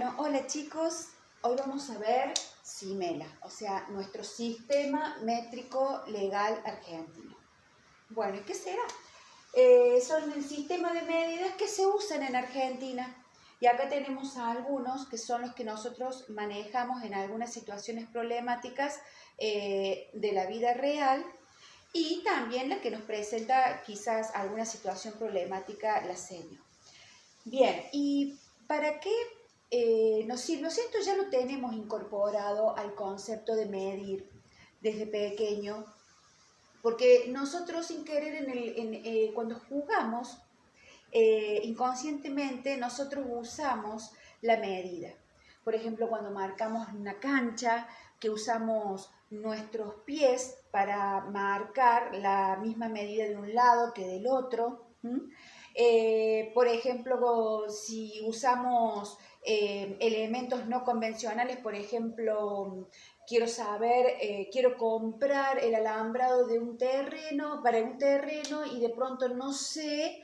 Bueno, hola chicos, hoy vamos a ver SIMELA, o sea, nuestro sistema métrico legal argentino. Bueno, ¿y qué será? Son el sistema de medidas que se usan en Argentina. Y acá tenemos a algunos que son los que nosotros manejamos en algunas situaciones problemáticas de la vida real y también la que nos presenta quizás alguna situación problemática la seño. Bien, ¿y para qué nos sirve? Esto ya lo tenemos incorporado al concepto de medir desde pequeño, porque nosotros sin querer cuando jugamos, inconscientemente nosotros usamos la medida. Por ejemplo, cuando marcamos una cancha, que usamos nuestros pies para marcar la misma medida de un lado que del otro. Por ejemplo, si usamos elementos no convencionales, por ejemplo, quiero comprar el alambrado de un terreno, para un terreno, y de pronto no sé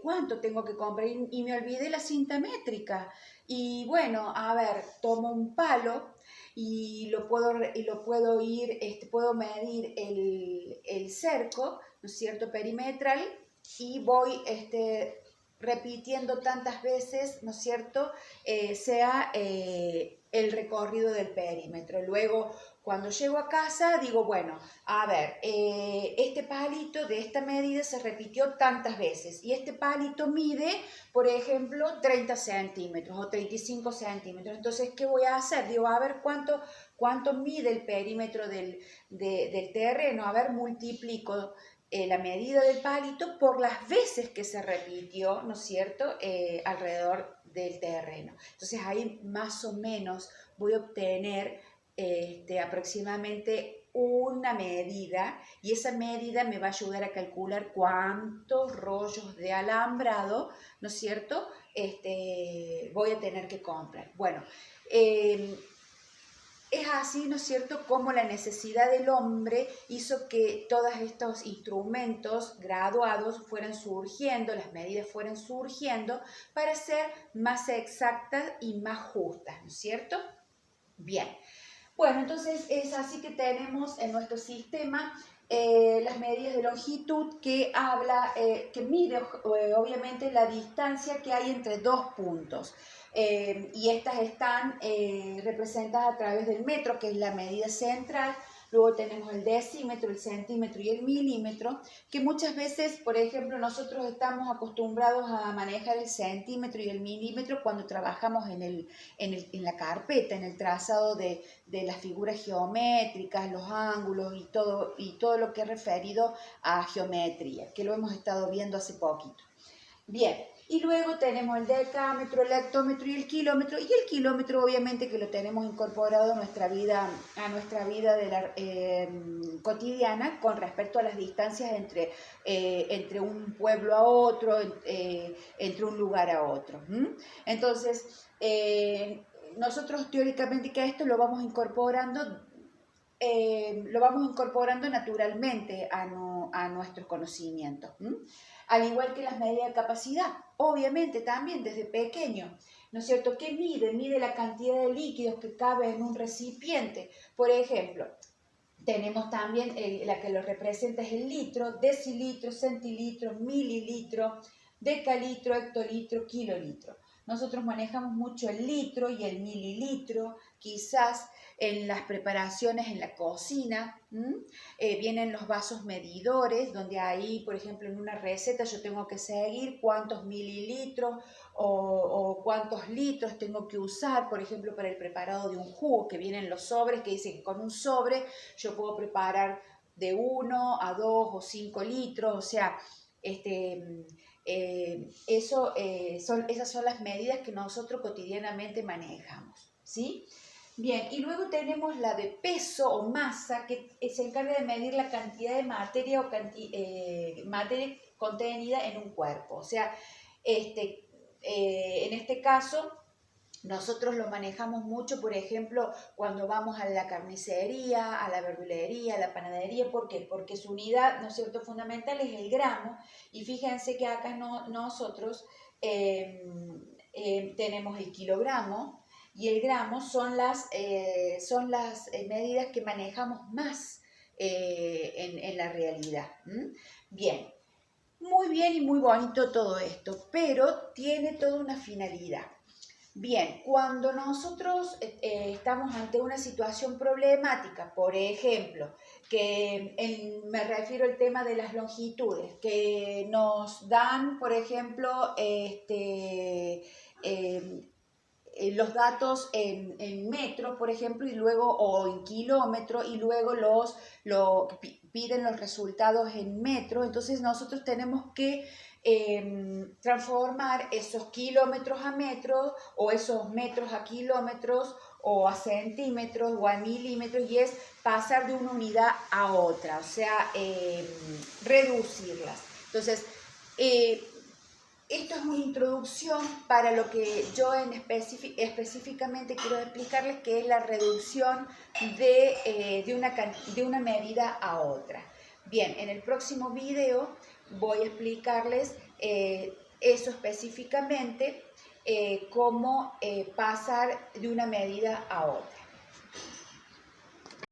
cuánto tengo que comprar y me olvidé la cinta métrica. Y bueno, a ver, tomo un palo y lo puedo ir, puedo medir el cerco, ¿no es cierto?, perimetral, y voy repitiendo tantas veces, ¿no es cierto?, sea el recorrido del perímetro. Luego, cuando llego a casa, digo, bueno, a ver, este palito de esta medida se repitió tantas veces y este palito mide, por ejemplo, 30 centímetros o 35 centímetros. Entonces, ¿qué voy a hacer? Digo, a ver cuánto mide el perímetro del terreno. A ver, multiplico la medida del palito por las veces que se repitió, ¿no es cierto?, alrededor del terreno. Entonces ahí más o menos voy a obtener aproximadamente una medida, y esa medida me va a ayudar a calcular cuántos rollos de alambrado, ¿no es cierto?, voy a tener que comprar. Bueno, es así, ¿no es cierto?, como la necesidad del hombre hizo que todos estos instrumentos graduados fueran surgiendo, las medidas fueran surgiendo para ser más exactas y más justas, ¿no es cierto? Bien. Bueno, entonces es así que tenemos en nuestro sistema las medidas de longitud que mide obviamente la distancia que hay entre dos puntos. Y estas están representadas a través del metro, que es la medida central. Luego tenemos el decímetro, el centímetro y el milímetro, que muchas veces, por ejemplo, nosotros estamos acostumbrados a manejar el centímetro y el milímetro cuando trabajamos en la carpeta, en el trazado de las figuras geométricas, los ángulos y todo lo que es referido a geometría, que lo hemos estado viendo hace poquito. Bien, y luego tenemos el decámetro, el hectómetro y el el kilómetro obviamente que lo tenemos incorporado a nuestra vida cotidiana con respecto a las distancias entre un pueblo a otro, entre un lugar a otro. Entonces, nosotros teóricamente que esto lo vamos incorporando naturalmente a nuestros conocimientos. Al igual que las medidas de capacidad, obviamente también desde pequeño, ¿no es cierto? ¿Qué mide? Mide la cantidad de líquidos que cabe en un recipiente. Por ejemplo, tenemos también la que lo representa es el litro, decilitro, centilitro, mililitro, decalitro, hectolitro, kilolitro. Nosotros manejamos mucho el litro y el mililitro, quizás en las preparaciones en la cocina. Vienen los vasos medidores, donde ahí, por ejemplo, en una receta yo tengo que seguir cuántos mililitros o cuántos litros tengo que usar, por ejemplo, para el preparado de un jugo, que vienen los sobres que dicen que con un sobre yo puedo preparar de 1 a 2 o 5 litros, o sea, esas son las medidas que nosotros cotidianamente manejamos, ¿sí? Bien, y luego tenemos la de peso o masa, que se encarga de medir la cantidad de materia materia contenida en un cuerpo. O sea, en este caso, nosotros lo manejamos mucho, por ejemplo, cuando vamos a la carnicería, a la verdulería, a la panadería. ¿Por qué? Porque su unidad, ¿no es cierto?, fundamental es el gramo. Y fíjense que acá nosotros tenemos el kilogramo y el gramo son las medidas que manejamos más en la realidad. Bien, muy bien y muy bonito todo esto, pero tiene toda una finalidad. Bien, cuando nosotros estamos ante una situación problemática, por ejemplo, me refiero al tema de las longitudes, que nos dan, por ejemplo, los datos en metros, por ejemplo, y luego, o en kilómetros, y luego piden los resultados en metros. Entonces nosotros tenemos que transformar esos kilómetros a metros, o esos metros a kilómetros, o a centímetros, o a milímetros, y es pasar de una unidad a otra, o sea, reducirlas. Entonces, esto es una introducción para lo que yo específicamente quiero explicarles, que es la reducción de una medida a otra. Bien, en el próximo video voy a explicarles eso específicamente, cómo pasar de una medida a otra.